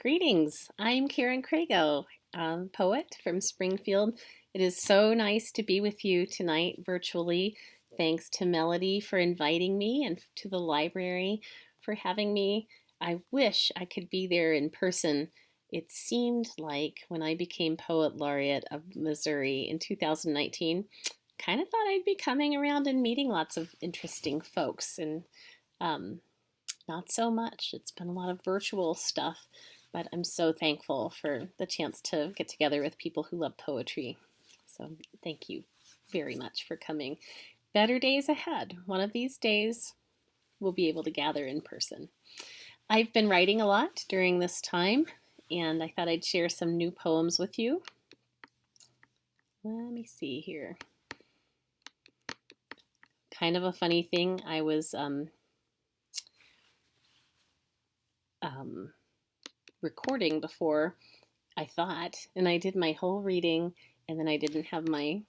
Greetings. I'm Karen Craigo, poet from Springfield. It is so nice to be with you tonight virtually. Thanks to Melody for inviting me and to the library for having me. I wish I could be there in person. It seemed like when I became Poet Laureate of Missouri in 2019, kind of thought I'd be coming around and meeting lots of interesting folks, and um, not so much. It's been a lot of virtual stuff, but I'm so thankful for the chance to get together with people who love poetry. So thank you very much for coming. Better days ahead. One of these days, we'll be able to gather in person. I've been writing a lot during this time, and I thought I'd share some new poems with you. Let me see here. Kind of a funny thing. I was recording before I thought, and I did my whole reading, and then I didn't have my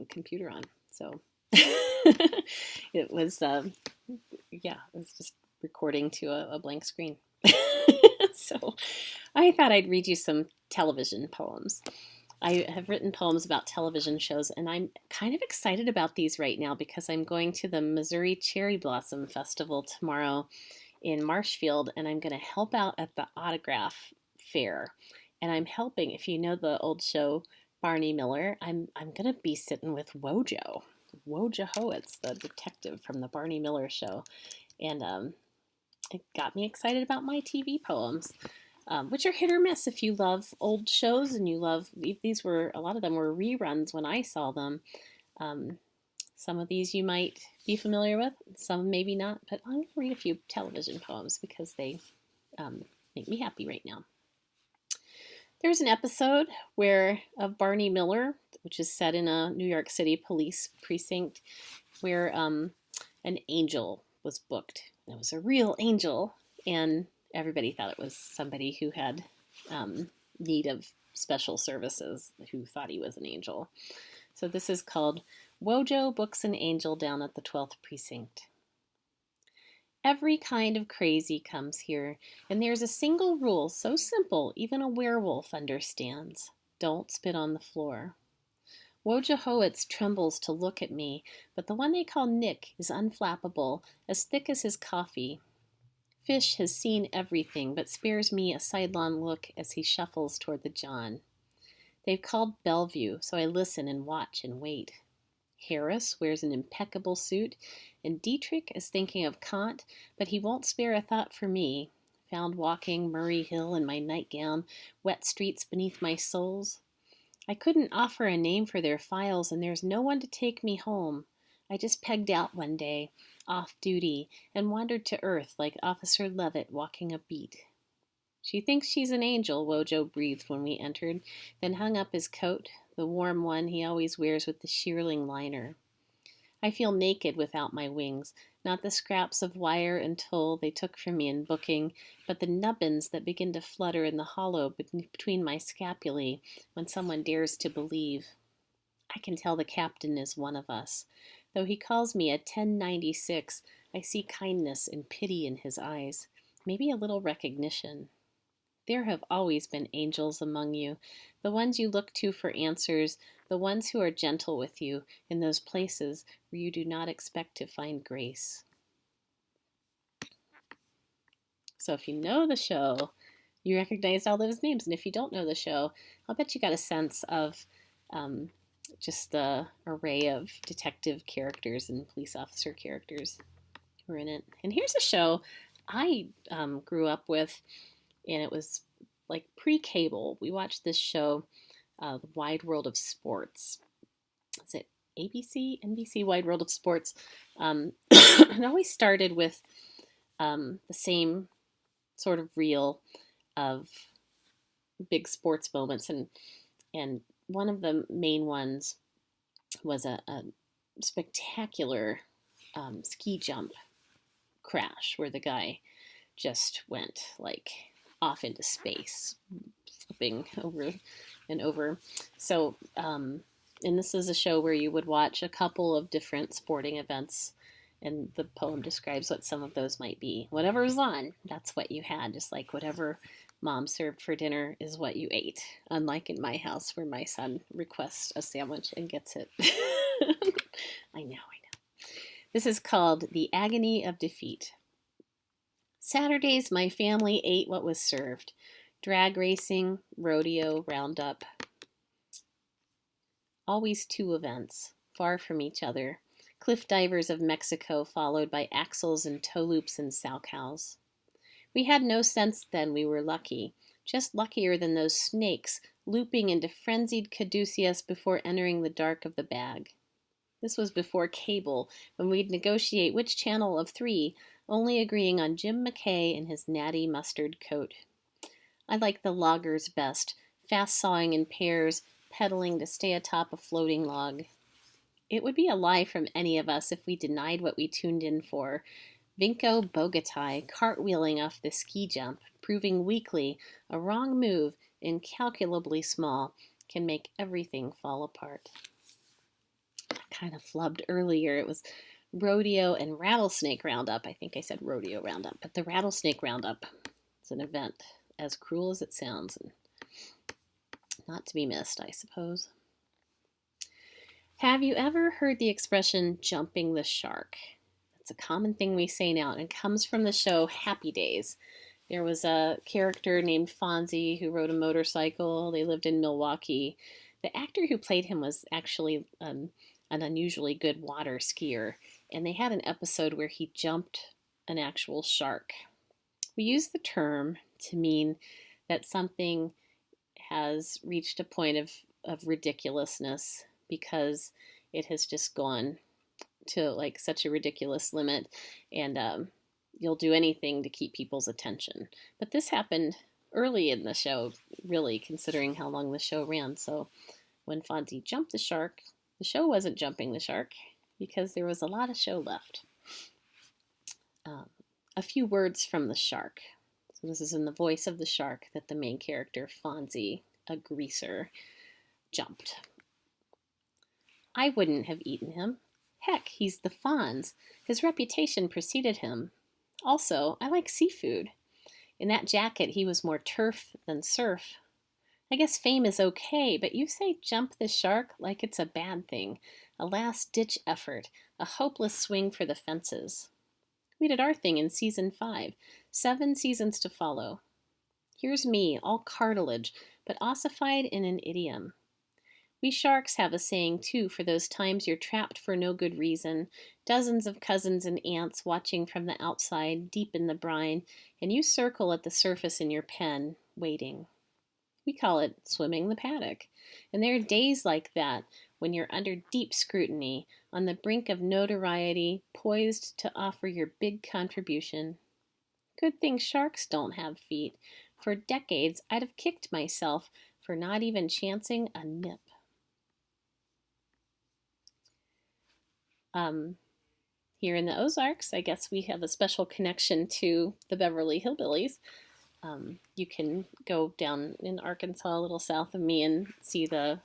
computer on, so it was it was just recording to a blank screen. So I thought I'd read you some television poems. I have written poems about television shows, and I'm kind of excited about these right now because I'm going to the Missouri Cherry Blossom Festival tomorrow in Marshfield, and I'm going to help out at the autograph fair. And I'm helping, if you know the old show Barney Miller, I'm going to be sitting with Wojo Howitz, the detective from the Barney Miller show. And it got me excited about my TV poems, which are hit or miss if you love old shows and you love, a lot of them were reruns when I saw them. Some of these you might be familiar with, some maybe not, but I'm going to read a few television poems because they make me happy right now. There's an episode of Barney Miller, which is set in a New York City police precinct, where an angel was booked. It was a real angel, and everybody thought it was somebody who had need of special services, who thought he was an angel. So this is called Wojo Books an Angel Down at the 12th Precinct. Every kind of crazy comes here, and there's a single rule so simple even a werewolf understands. Don't spit on the floor. Wojo Howitz trembles to look at me, but the one they call Nick is unflappable, as thick as his coffee. Fish has seen everything, but spares me a sidelong look as he shuffles toward the John. They've called Bellevue, so I listen and watch and wait. Harris wears an impeccable suit, and Dietrich is thinking of Kant, but he won't spare a thought for me, found walking Murray Hill in my nightgown, wet streets beneath my soles. I couldn't offer a name for their files, and there's no one to take me home. I just pegged out one day, off duty, and wandered to earth like Officer Levitt walking a beat. She thinks she's an angel, Wojo breathed when we entered, then hung up his coat, the warm one he always wears with the shearling liner. I feel naked without my wings, not the scraps of wire and tulle they took from me in booking, but the nubbins that begin to flutter in the hollow between my scapulae when someone dares to believe. I can tell the captain is one of us. Though he calls me a 1096, I see kindness and pity in his eyes, maybe a little recognition. There have always been angels among you, the ones you look to for answers, the ones who are gentle with you in those places where you do not expect to find grace. So if you know the show, you recognize all those names. And if you don't know the show, I'll bet you got a sense of just the array of detective characters and police officer characters who are in it. And here's a show I grew up with, and it was like pre-cable. We watched this show, The Wide World of Sports. Is it ABC? NBC Wide World of Sports. It always started with the same sort of reel of big sports moments, and one of the main ones was a spectacular ski jump crash where the guy just went like off into space, flipping over and over. So, and this is a show where you would watch a couple of different sporting events And the poem describes what some of those might be. Whatever's on, that's what you had. Just like whatever mom served for dinner is what you ate. Unlike in my house where my son requests a sandwich and gets it. I know. This is called The Agony of Defeat. Saturdays, my family ate what was served. Drag racing, rodeo, roundup. Always two events, far from each other. Cliff divers of Mexico followed by axles and toe loops and sow cows. We had no sense then we were lucky, just luckier than those snakes looping into frenzied caduceus before entering the dark of the bag. This was before cable, when we'd negotiate which channel of 3, only agreeing on Jim McKay and his natty mustard coat. I liked the loggers best, fast sawing in pairs, pedaling to stay atop a floating log. It would be a lie from any of us if we denied what we tuned in for. Vinco Bogatai cartwheeling off the ski jump, proving weakly a wrong move, incalculably small, can make everything fall apart. I kind of flubbed earlier. It was rodeo and rattlesnake roundup. I think I said rodeo roundup, but the rattlesnake roundup is an event as cruel as it sounds and not to be missed, I suppose. Have you ever heard the expression jumping the shark? It's a common thing we say now, and it comes from the show Happy Days. There was a character named Fonzie who rode a motorcycle. They lived in Milwaukee. The actor who played him was actually an unusually good water skier, and they had an episode where he jumped an actual shark. We use the term to mean that something has reached a point of ridiculousness because it has just gone to like such a ridiculous limit, and you'll do anything to keep people's attention. But this happened early in the show, really, considering how long the show ran. So when Fonzie jumped the shark, the show wasn't jumping the shark because there was a lot of show left. A few words from the shark. So this is in the voice of the shark that the main character, Fonzie, a greaser, jumped. I wouldn't have eaten him. Heck, he's the Fonz. His reputation preceded him. Also, I like seafood. In that jacket, he was more turf than surf. I guess fame is okay, but you say jump the shark like it's a bad thing, a last-ditch effort, a hopeless swing for the fences. We did our thing in season 5, 7 seasons to follow. Here's me, all cartilage, but ossified in an idiom. We sharks have a saying, too, for those times you're trapped for no good reason, dozens of cousins and aunts watching from the outside, deep in the brine, and you circle at the surface in your pen, waiting. We call it swimming the paddock, and there are days like that when you're under deep scrutiny, on the brink of notoriety, poised to offer your big contribution. Good thing sharks don't have feet. For decades, I'd have kicked myself for not even chancing a nip. Here in the Ozarks, I guess we have a special connection to the Beverly Hillbillies. You can go down in Arkansas, a little south of me, and see the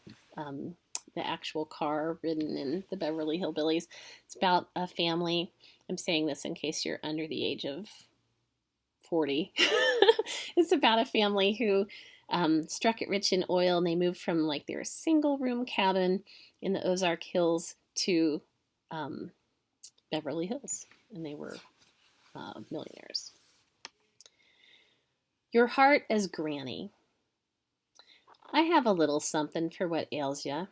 actual car ridden in the Beverly Hillbillies. It's about a family. I'm saying this in case you're under the age of 40. It's about a family who struck it rich in oil, and they moved from like their single room cabin in the Ozark Hills to Beverly Hills, and they were millionaires. Your heart as Granny. I have a little something for what ails ya.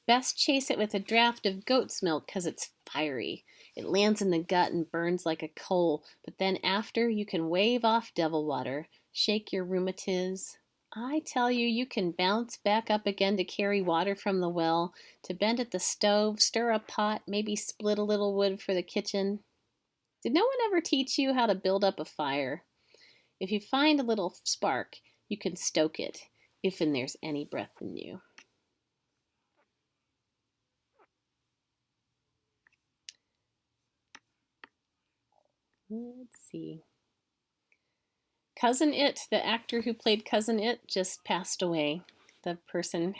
Best chase it with a draught of goat's milk 'cause it's fiery. It lands in the gut and burns like a coal, but then after you can wave off devil water, shake your rheumatiz. I tell you, you can bounce back up again to carry water from the well, to bend at the stove, stir a pot, maybe split a little wood for the kitchen. Did no one ever teach you how to build up a fire? If you find a little spark, you can stoke it, if and there's any breath in you. Let's see. Cousin It, the actor who played Cousin It, just passed away. The person,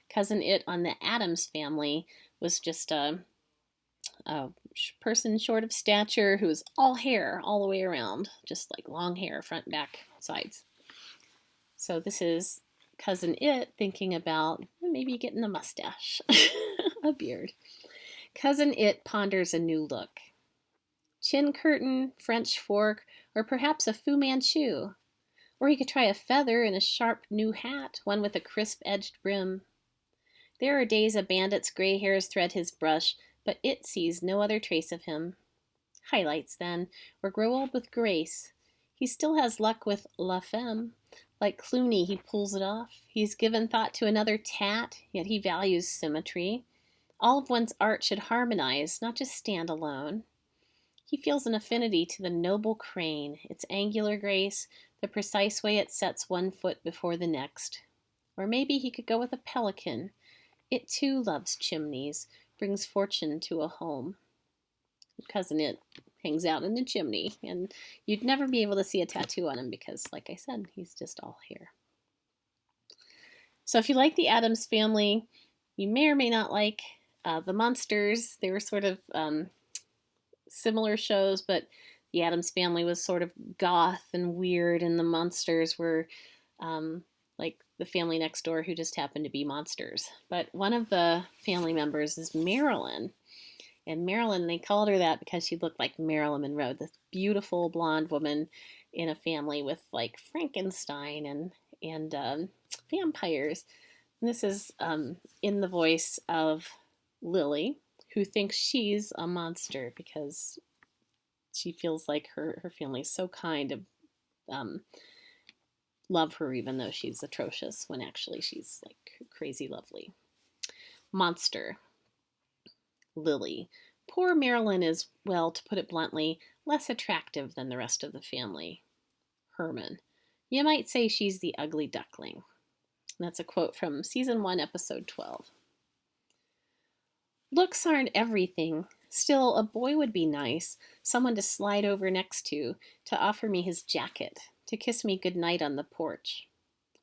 Cousin It on the Addams Family, was just a a person short of stature who's all hair all the way around, just like long hair, front, back, sides. So this is Cousin It thinking about maybe getting a mustache, a beard. Cousin It ponders a new look. Chin curtain, French fork, or perhaps a Fu Manchu. Or he could try a feather in a sharp new hat, one with a crisp-edged brim. There are days a bandit's gray hairs thread his brush, but It sees no other trace of him. Highlights, then, or grow old with grace. He still has luck with La Femme. Like Clooney, he pulls it off. He's given thought to another tat, yet he values symmetry. All of one's art should harmonize, not just stand alone. He feels an affinity to the noble crane, its angular grace, the precise way it sets one foot before the next. Or maybe he could go with a pelican. It too loves chimneys, brings fortune to a home. Cousin It hangs out in the chimney, and you'd never be able to see a tattoo on him because, like I said, he's just all hair. So if you like the Addams Family, you may or may not like the Munsters. They were sort of similar shows, but the Addams Family was sort of goth and weird, and the Munsters were like the family next door who just happened to be monsters. But one of the family members is Marilyn. And Marilyn, they called her that because she looked like Marilyn Monroe, this beautiful blonde woman in a family with like Frankenstein and vampires. And this is in the voice of Lily, who thinks she's a monster because she feels like her family is so kind to love her even though she's atrocious, when actually she's like crazy lovely. Monster. Lily. Poor Marilyn is, well, to put it bluntly, less attractive than the rest of the family. Herman. You might say she's the ugly duckling. And that's a quote from season 1, episode 12. Looks aren't everything. Still, a boy would be nice, someone to slide over next to offer me his jacket, to kiss me goodnight on the porch.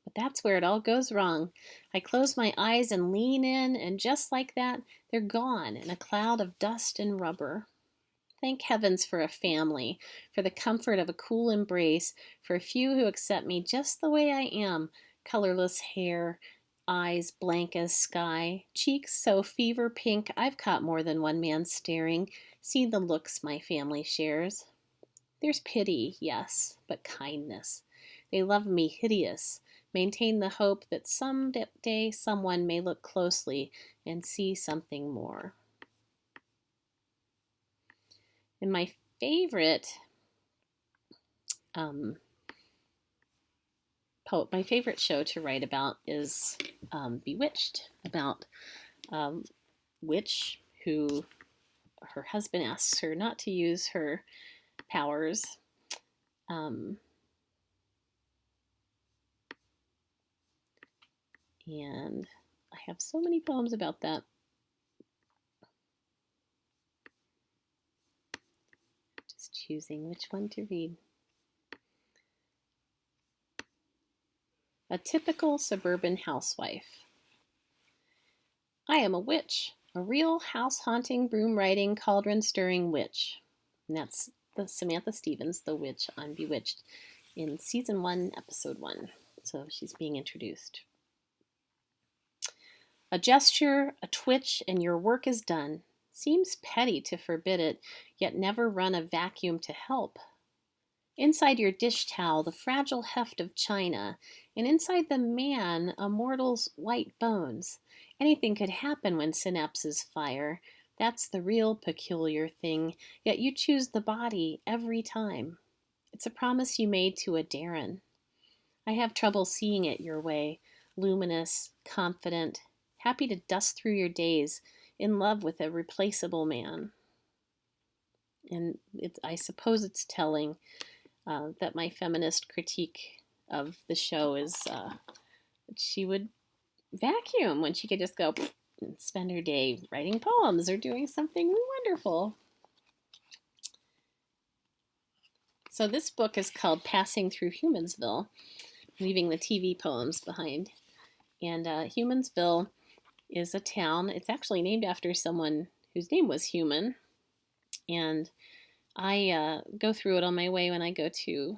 But that's where it all goes wrong. I close my eyes and lean in, and just like that, they're gone in a cloud of dust and rubber. Thank heavens for a family, for the comfort of a cool embrace, for a few who accept me just the way I am, colorless hair, eyes blank as sky, cheeks so fever pink I've caught more than one man staring, seen the looks my family shares. There's pity, yes, but kindness. They love me hideous, maintain the hope that someday someone may look closely and see something more. And my favorite my favorite show to write about is Bewitched, about witch who her husband asks her not to use her powers. And I have so many poems about that. Just choosing which one to read. A typical suburban housewife. I am a witch, a real house-haunting, broom-riding, cauldron-stirring witch. And that's the Samantha Stevens, the witch on Bewitched, in season 1, episode 1. So she's being introduced. A gesture, a twitch, and your work is done. Seems petty to forbid it, yet never run a vacuum to help. Inside your dish towel, the fragile heft of china, and inside the man, a mortal's white bones. Anything could happen when synapses fire. That's the real peculiar thing, yet you choose the body every time. It's a promise you made to a Darren. I have trouble seeing it your way, luminous, confident, happy to dust through your days, in love with a replaceable man. And I suppose it's telling that my feminist critique of the show is that she would vacuum when she could just go and spend her day writing poems or doing something wonderful. So this book is called Passing Through Humansville, leaving the TV poems behind. And Humansville is a town. It's actually named after someone whose name was Human. And I go through it on my way when I go to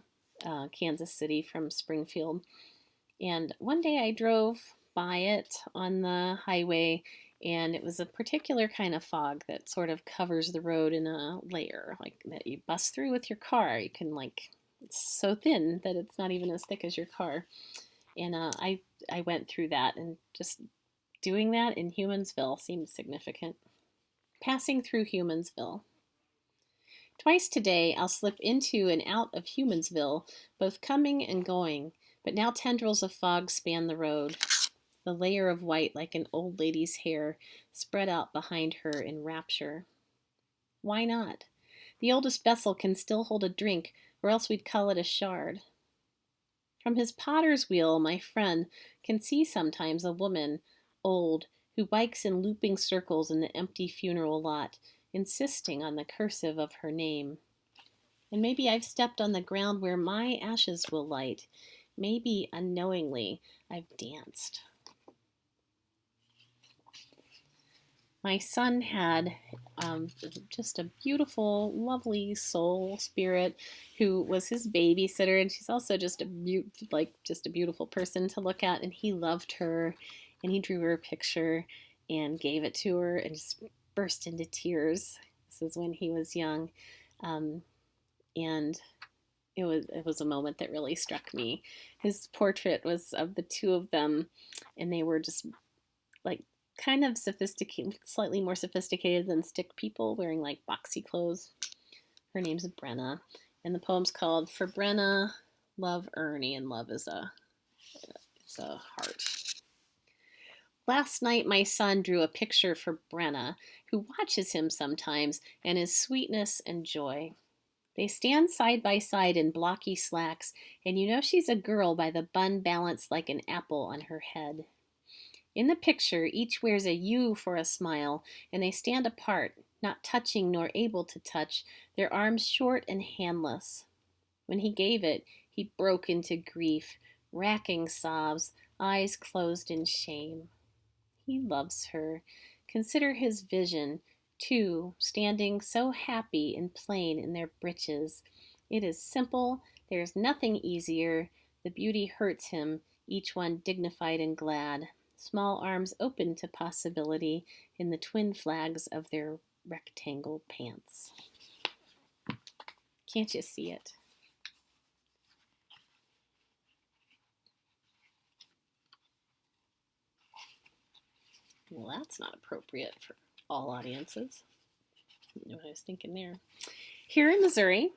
Kansas City from Springfield. And one day I drove by it on the highway, and it was a particular kind of fog that sort of covers the road in a layer, like that you bust through with your car. You can, like, it's so thin that it's not even as thick as your car. And I went through that, and just doing that in Humansville seemed significant. Passing through Humansville. Twice today I'll slip into and out of Humansville, both coming and going, but now tendrils of fog span the road, the layer of white like an old lady's hair spread out behind her in rapture. Why not? The oldest vessel can still hold a drink, or else we'd call it a shard. From his potter's wheel, my friend can see sometimes a woman, old, who bikes in looping circles in the empty funeral lot, insisting on the cursive of her name. And maybe I've stepped on the ground where my ashes will light. Maybe, unknowingly, I've danced. My son had just a beautiful, lovely soul spirit who was his babysitter, and she's also just a beautiful person to look at. And he loved her, and he drew her a picture and gave it to her, and just burst into tears. This is when he was young, and it was a moment that really struck me. His portrait was of the two of them, and they were just like kind of sophisticated, slightly more sophisticated than stick people, wearing like boxy clothes. Her name's Brenna, and the poem's called "For Brenna, Love Ernie," and love is a heart. Last night my son drew a picture for Brenna, who watches him sometimes, and his sweetness and joy. They stand side by side in blocky slacks, and you know she's a girl by the bun balanced like an apple on her head. In the picture, each wears a U for a smile, and they stand apart, not touching nor able to touch, their arms short and handless. When he gave it, he broke into grief, racking sobs, eyes closed in shame. He loves her. Consider his vision, two standing so happy and plain in their breeches. It is simple, there is nothing easier. The beauty hurts him, each one dignified and glad. Small arms open to possibility in the twin flags of their rectangle pants. Can't you see it? Well, that's not appropriate for all audiences. I don't know what I was thinking there. Here in Missouri,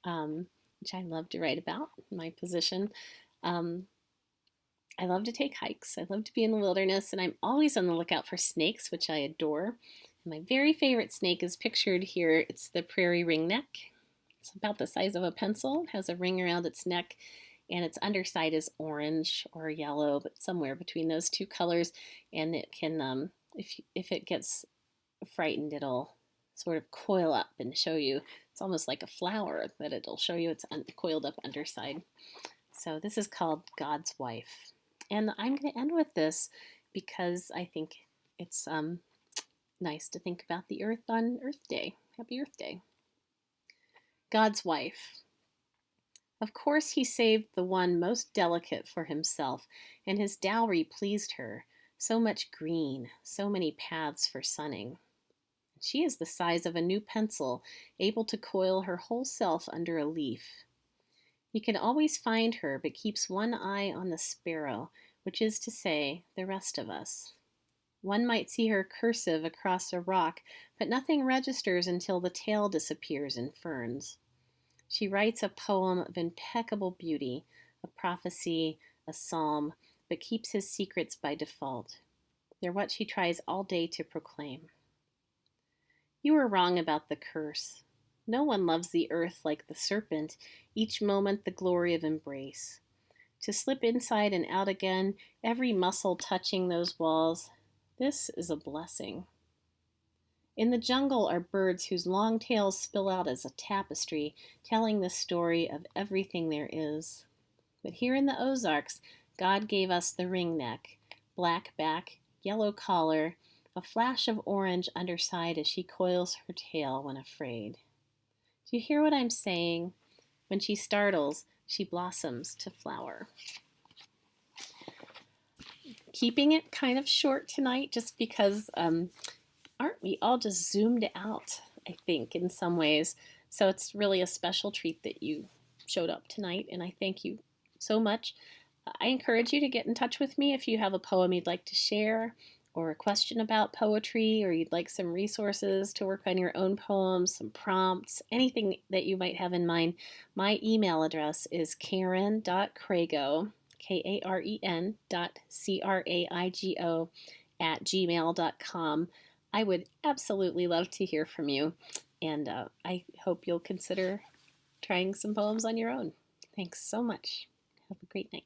which I love to write about, my position, I love to take hikes. I love to be in the wilderness, and I'm always on the lookout for snakes, which I adore. And my very favorite snake is pictured here. It's the prairie ringneck. It's about the size of a pencil. It has a ring around its neck, and its underside is orange or yellow, but somewhere between those two colors. And it can, if it gets frightened, it'll sort of coil up and show you. It's almost like a flower that it'll show you its coiled up underside. So this is called God's Wife. And I'm going to end with this because I think it's nice to think about the earth on Earth Day. Happy Earth Day. God's wife. Of course he saved the one most delicate for himself, and his dowry pleased her. So much green, so many paths for sunning. She is the size of a new pencil, able to coil her whole self under a leaf. He can always find her, but keeps one eye on the sparrow, which is to say, the rest of us. One might see her cursive across a rock, but nothing registers until the tail disappears in ferns. She writes a poem of impeccable beauty, a prophecy, a psalm, but keeps his secrets by default. They're what she tries all day to proclaim. You were wrong about the curse. No one loves the earth like the serpent, each moment the glory of embrace. To slip inside and out again, every muscle touching those walls, this is a blessing. In the jungle are birds whose long tails spill out as a tapestry, telling the story of everything there is. But here in the Ozarks, God gave us the ringneck, black back, yellow collar, a flash of orange underside as she coils her tail when afraid. Do you hear what I'm saying? When she startles, she blossoms to flower. Keeping it kind of short tonight just because aren't we all just zoomed out, I think, in some ways. So it's really a special treat that you showed up tonight, and I thank you so much. I encourage you to get in touch with me if you have a poem you'd like to share, or a question about poetry, or you'd like some resources to work on your own poems, some prompts, anything that you might have in mind. My email address is karen.craigo, Karen.Craigo @gmail.com. I would absolutely love to hear from you, and I hope you'll consider trying some poems on your own. Thanks so much. Have a great night.